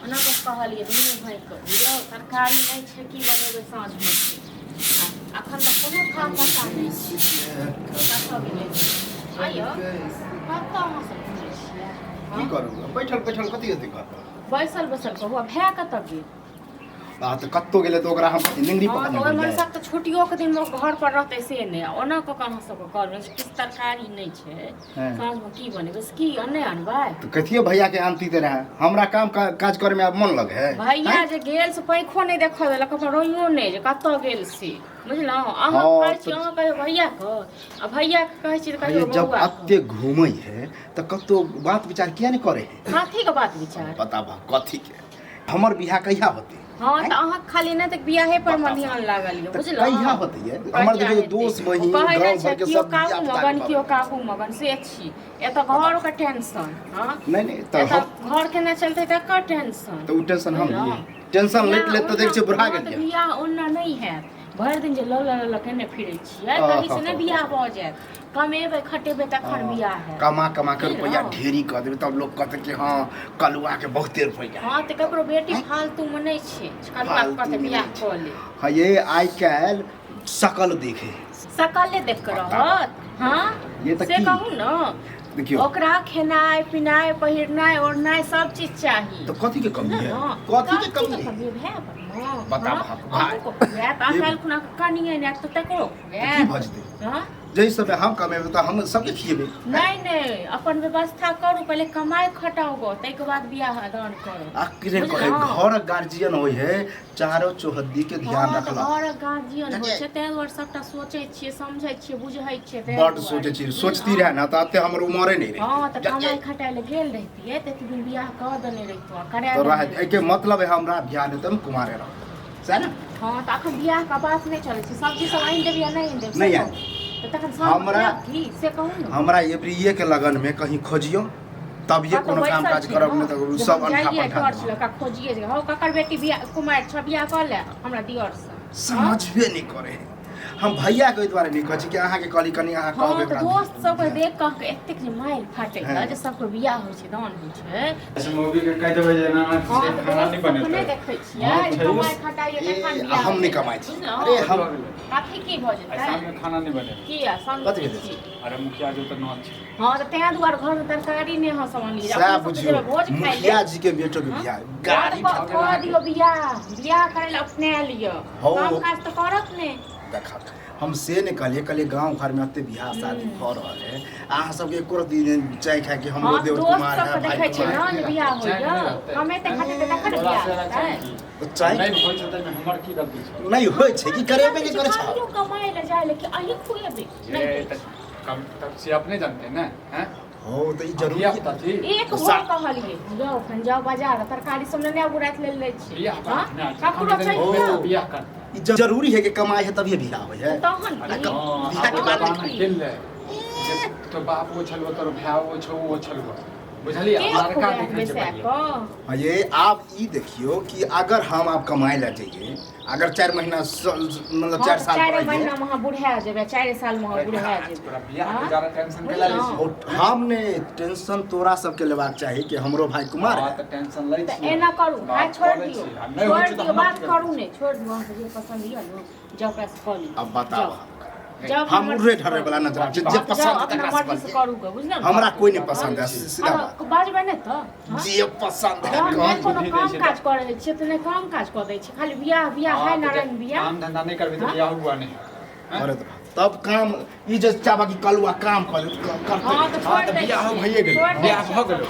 ओना को कहलिए दुनू भाई को बुझो तरकारी नहीं छै की बनेबै साँझ में अखन तक कोनो खा पता नहीं कतऽ गेलै आइयो कतऽ अहाँ सब घुमै छियै की करू बैठल बैठल कथी हेतै घर बैसल बैसल कहू भए कतऽ गेल आ तऽ कत्तो गेलै तऽ ओकरा हम निंगरी हाँ पकड़ने तो ओहि गेलियै मनसक तऽ छुट्टियो के दिन में घर पर रहतै से नहीं ओना कऽ अहाँ सबके कहबै किछु तरकारी नहीं छै हाँ। साँझ में की बनेबै से की नहि अनबै तऽ कथिए भैया के आनती ते रहे हमरा काम काज करे में आब मन लगे है भैया जे गेल से पैखो नहीं देखऽ देलक अपन रोइयो नहीं जे कतऽ गेल से बुझलहुँ अहाँ हाँ, कहै छी अहाँ कहियो भैया के आ भैया के कहै छी तऽ कहियो जब बौआ अत्ते घूमै है तऽ कत्तो बात विचार किया नहीं करे है कथी के बात विचार बताबा कथी के हमर बियाह कहिया होते हाँ तो अहाँ खाली नहीं तक बियाहे पर में ध्यान लागल यऽ बुझलहुँ कहिया होते ये हमर देखियो दोस्त बहिन गांव भर के सब काकू बियाह मगन कियो काकू मगन से छी एतऽ घर के टेंशन हाँ नहीं तो एतऽ हम घर केना चलतै तकर टेंशन तो टेंशन हम लिए टेंशन लेत लेत तो देख छै बुढ़ा गेल ये। बियाह ओना नहीं हैत भरि दिन जे लऽ केने फिरै छियै तही से नहि बियाह भऽ जायत कमेबै खटेबै तखन बियाह हैत कमा के रुपया ढेरी कर देबै तब लोग कहते कि हाँ कलुआ के बहुते रुपया हाँ तऽ ककरो बेटी फालतू में नहीं छै कलुआ कहते बियाह कऽ ले हाँ ये आइ काल्हि शकल देखे सकले देख के रहत हाँ ये तऽ से की? कहू ना देखियो ओकरा खेनाइ पिनाइ पहिरनाइ ओढ़नाइ सब चीज चाही तो कथी के कमी है हाँ, कथी के कमी है है बताब कनिए ने तो तकरो की भजते हाँ जई समय हम कमेबै तऽ हम सबके खिएबै नहीं अपन व्यवस्था करू पहले कमाई खटाओ गो तै के बाद बियाह दान करू आखिर कहे घर गार्जियन होय है चारो चौहद्दी के ध्यान हाँ, रखला घर गार्जियन होइ छै तै दुआरे सबटा सोचै छियै समझै छियै बुझै छियै तै बड दुआरे। सोचे छी सोचती रहे ना तऽ अते हमर उमरे नहीं रहे हाँ तो कमाई खटाई ले गेल रहतियै त दिन बियाह कऽ देने रहितो करा तो रहे देने एके मतलब है हमरा बियाह नहीं तुम कुमारे रहो सही ना हाँ तो अखन बियाह का बात नहीं चलै छै सब्जी सब आनि देबी या नहीं आनि देबी नहीं से आनि। कहू। तो तखन सब की से कहू ना हमरा एवरीये के लगन में कहीं खोजियो तब ये कोनो काम काज करब नहीं तो सब अनखा पंखा का खोजिए जे हो ककर बेटी बियाह कुमार छ बियाह कर ले हमरा दियर से समझबे नहीं करे है हम भैया के द्वारा नहीं कहै छी कि अहाँ के कहली कनी अहाँ हाँ कहबे तो दोस्त सब के देख कह के एतेक जे माइल फाटे हाँ। जे सबके बियाह होइ छै दान होइ छै ऐसे मूवी के कह देबै जे ना हाँ तो खाना नहीं दोस्त सब बनेतै नहीं देखै छियै हाँ, जे छै। कमाई खटाई तखन बियाह हम नहीं होइ छै। कमाई छी बुझलहुँ? अरे हम काफी की भऽ जेतै शाम में खाना नहीं बनेबै की आ संग कथी के छी। अरे मुखिया जी तो नॉन छै हाँ तो तें दुआरे घर में तरकारी नहीं हो सामान सएह बुझियो भोज खाइ ले मुखिया जी के बेटो के बियाह गाड़ी कह दियो बियाह करे ले अपने लियो हो। काम काज तो करत ने देखा हम से ने कहलिए गांव घर में अत्ते बियाह शादी भ रहल है अहाँ सबके एको दिन चाय खाए कि हमरो हाँ देव दोस्त कुमार सब है के भाई देखै छै कुमार ना जे बियाह होइया हमे ते खाते तखन बियाह हेतै तो चाय नहीं होइ छै त हमर की गलती छै नहीं होय छै कि करेबे नहीं करे छै कमाए ले जाए लेकिन अही खुएबे ये त कम तक से अपने जानते हैं हैं हो तो ई जरूरी बियाह है त थी एक भोर कहलिए जाओ खन जाओ बाजार तरकारी सब ने बुरात ले ले छी बियाह हाँ? करना ककरो चाहिए हो। बियाह कर ई जरूरी है कि कमाई है तभी बियाह होय है तहन अरे की? बियाह के तहन बाबा की? खेल ले तो बाप वो छलबो तोर भाय वो छौ वो छलबो बुझलिए के लड़का खुएत देखे में छै से पहिले को? ये आप ई देखियो कि अगर हम आप कमाए ला जाइए अगर 4 महीना मतलब 4 साल चार पर महीना में हम बुढ़ा जेबे 4 साल में हम बुढ़ा जेबे तोरा बियाह हाँ? के ज्यादा टेंशन के लै छी और हमने टेंशन तोरा सबके लेबाक चाही कि हमरो भाई कुमार हां है त टेंशन लै तो छी एना करू बात हां छोड़ करै दियो छी। आ नहीं होइ छै छोड़ त दियो हम बात की करू नहीं छोड़ दियो अहाँ के जे पसंद यऽ लो जाओ ओकरा से करू अब बताओ जाओ हम उड़े ढरे वाला न जरा जे पसंद जाओ है अपना तकरा मर्जी से से करू के बुझना हमरा कोई नहीं पसंद है सीधा बात बाजबे ने तो जे पसंद है हम कौन कोनो काम काज करे छियै त नहीं काम काज क दै छी खाली बियाह बियाह है नारायण बियाह काम धंधा नहीं करबे त बियाह हुआ नहीं अरे तब काम ई जे चाहबा कि कलुआ काम कर हाँ तो करते छोड़ तो दे बियाह भइए गेल बियाह भ गेल